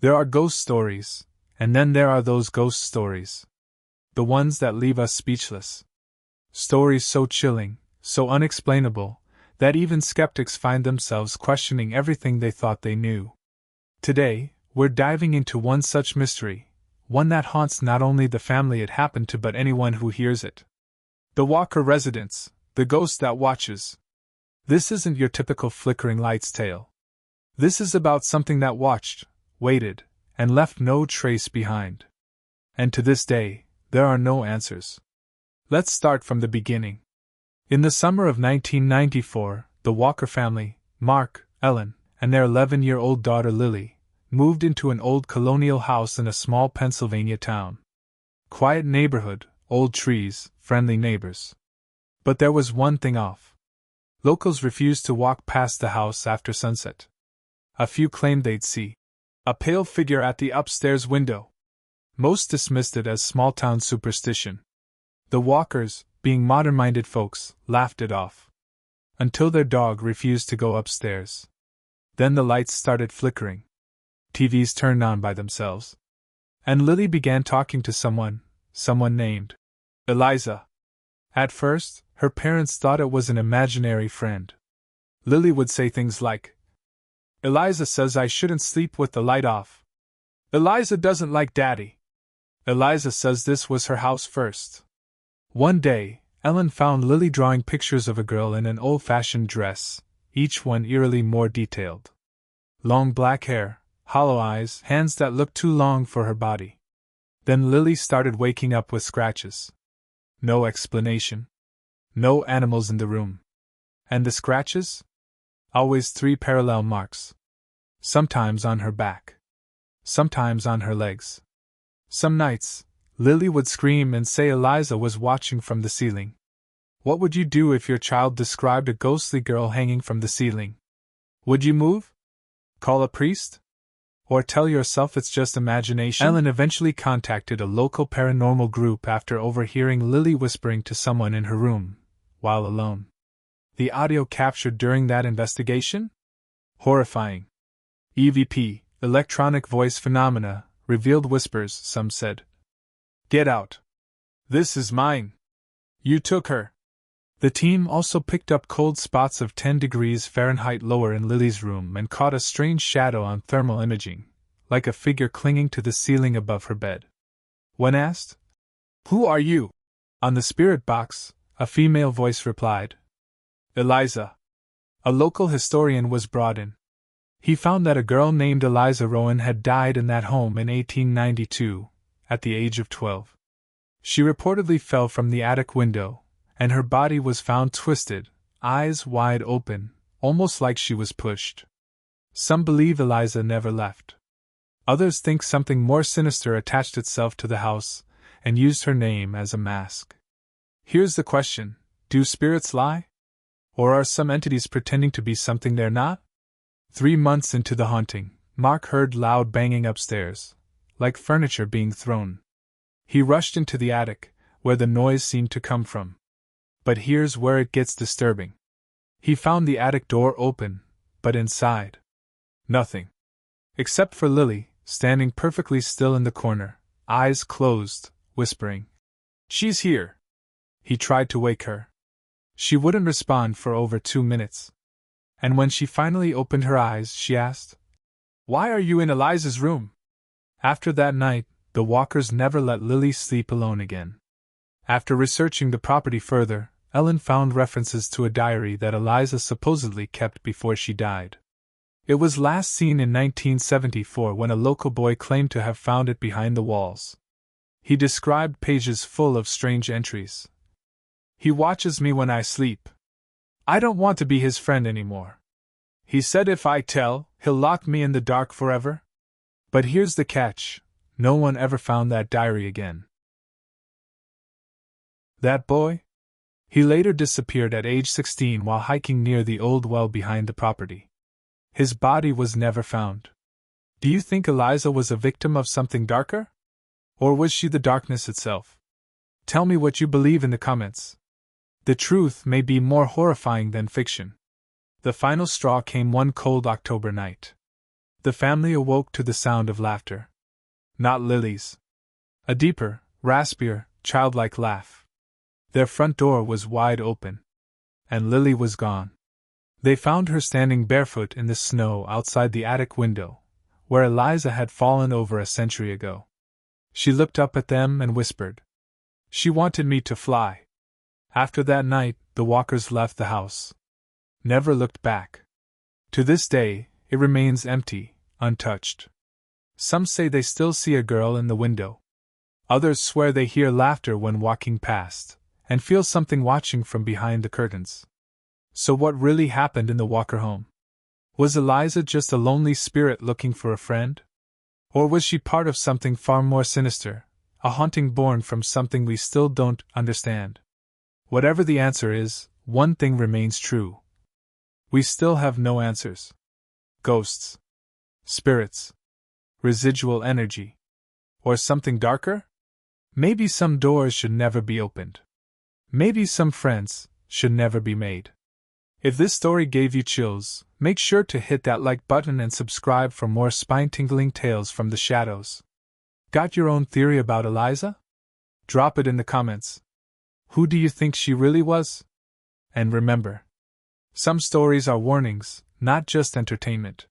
There are ghost stories, and then there are those ghost stories. The ones that leave us speechless. Stories so chilling, so unexplainable, that even skeptics find themselves questioning everything they thought they knew. Today, we're diving into one such mystery, one that haunts not only the family it happened to but anyone who hears it. The Walker residence, the ghost that watches. This isn't your typical flickering lights tale. This is about something that watched, waited, and left no trace behind. And to this day, there are no answers. Let's start from the beginning. In the summer of 1994, the Walker family, Mark, Ellen, and their 11-year-old daughter Lily, moved into an old colonial house in a small Pennsylvania town. Quiet neighborhood, old trees, friendly neighbors. But there was one thing off. Locals refused to walk past the house after sunset. A few claimed they'd see a pale figure at the upstairs window. Most dismissed it as small-town superstition. The Walkers, being modern-minded folks, laughed it off. Until their dog refused to go upstairs. Then the lights started flickering. TVs turned on by themselves. And Lily began talking to someone named Eliza. At first, her parents thought it was an imaginary friend. Lily would say things like, "Eliza says I shouldn't sleep with the light off. Eliza doesn't like Daddy. Eliza says this was her house first." One day, Ellen found Lily drawing pictures of a girl in an old-fashioned dress, each one eerily more detailed. Long black hair, hollow eyes, hands that looked too long for her body. Then Lily started waking up with scratches. No explanation. No animals in the room. And the scratches? Always 3 parallel marks. Sometimes on her back. Sometimes on her legs. Some nights, Lily would scream and say Eliza was watching from the ceiling. What would you do if your child described a ghostly girl hanging from the ceiling? Would you move? Call a priest? Or tell yourself it's just imagination? Ellen eventually contacted a local paranormal group after overhearing Lily whispering to someone in her room, while alone. The audio captured during that investigation? Horrifying. EVP, electronic voice phenomena, revealed whispers, some said. "Get out. This is mine. You took her." The team also picked up cold spots of 10 degrees Fahrenheit lower in Lily's room and caught a strange shadow on thermal imaging, like a figure clinging to the ceiling above her bed. When asked, "Who are you?" on the spirit box, a female voice replied, "Eliza." A local historian was brought in. He found that a girl named Eliza Rowan had died in that home in 1892, at the age of 12. She reportedly fell from the attic window, and her body was found twisted, eyes wide open, almost like she was pushed. Some believe Eliza never left. Others think something more sinister attached itself to the house, and used her name as a mask. Here's the question: do spirits lie? Or are some entities pretending to be something they're not? 3 months into the haunting, Mark heard loud banging upstairs, like furniture being thrown. He rushed into the attic, where the noise seemed to come from. But here's where it gets disturbing. He found the attic door open, but inside, nothing. Except for Lily, standing perfectly still in the corner, eyes closed, whispering, "She's here." He tried to wake her. She wouldn't respond for over 2 minutes. And when she finally opened her eyes, she asked, "Why are you in Eliza's room?" After that night, the Walkers never let Lily sleep alone again. After researching the property further, Ellen found references to a diary that Eliza supposedly kept before she died. It was last seen in 1974 when a local boy claimed to have found it behind the walls. He described pages full of strange entries. "He watches me when I sleep. I don't want to be his friend anymore. He said if I tell, he'll lock me in the dark forever." But here's the catch: no one ever found that diary again. That boy? He later disappeared at age 16 while hiking near the old well behind the property. His body was never found. Do you think Eliza was a victim of something darker? Or was she the darkness itself? Tell me what you believe in the comments. The truth may be more horrifying than fiction. The final straw came one cold October night. The family awoke to the sound of laughter. Not Lily's. A deeper, raspier, childlike laugh. Their front door was wide open. And Lily was gone. They found her standing barefoot in the snow outside the attic window, where Eliza had fallen over a century ago. She looked up at them and whispered, "She wanted me to fly." After that night, the Walkers left the house. Never looked back. To this day, it remains empty, untouched. Some say they still see a girl in the window. Others swear they hear laughter when walking past, and feel something watching from behind the curtains. So what really happened in the Walker home? Was Eliza just a lonely spirit looking for a friend? Or was she part of something far more sinister, a haunting born from something we still don't understand? Whatever the answer is, one thing remains true. We still have no answers. Ghosts. Spirits. Residual energy. Or something darker? Maybe some doors should never be opened. Maybe some friends should never be made. If this story gave you chills, make sure to hit that like button and subscribe for more spine-tingling tales from the shadows. Got your own theory about Eliza? Drop it in the comments. Who do you think she really was? And remember, some stories are warnings, not just entertainment.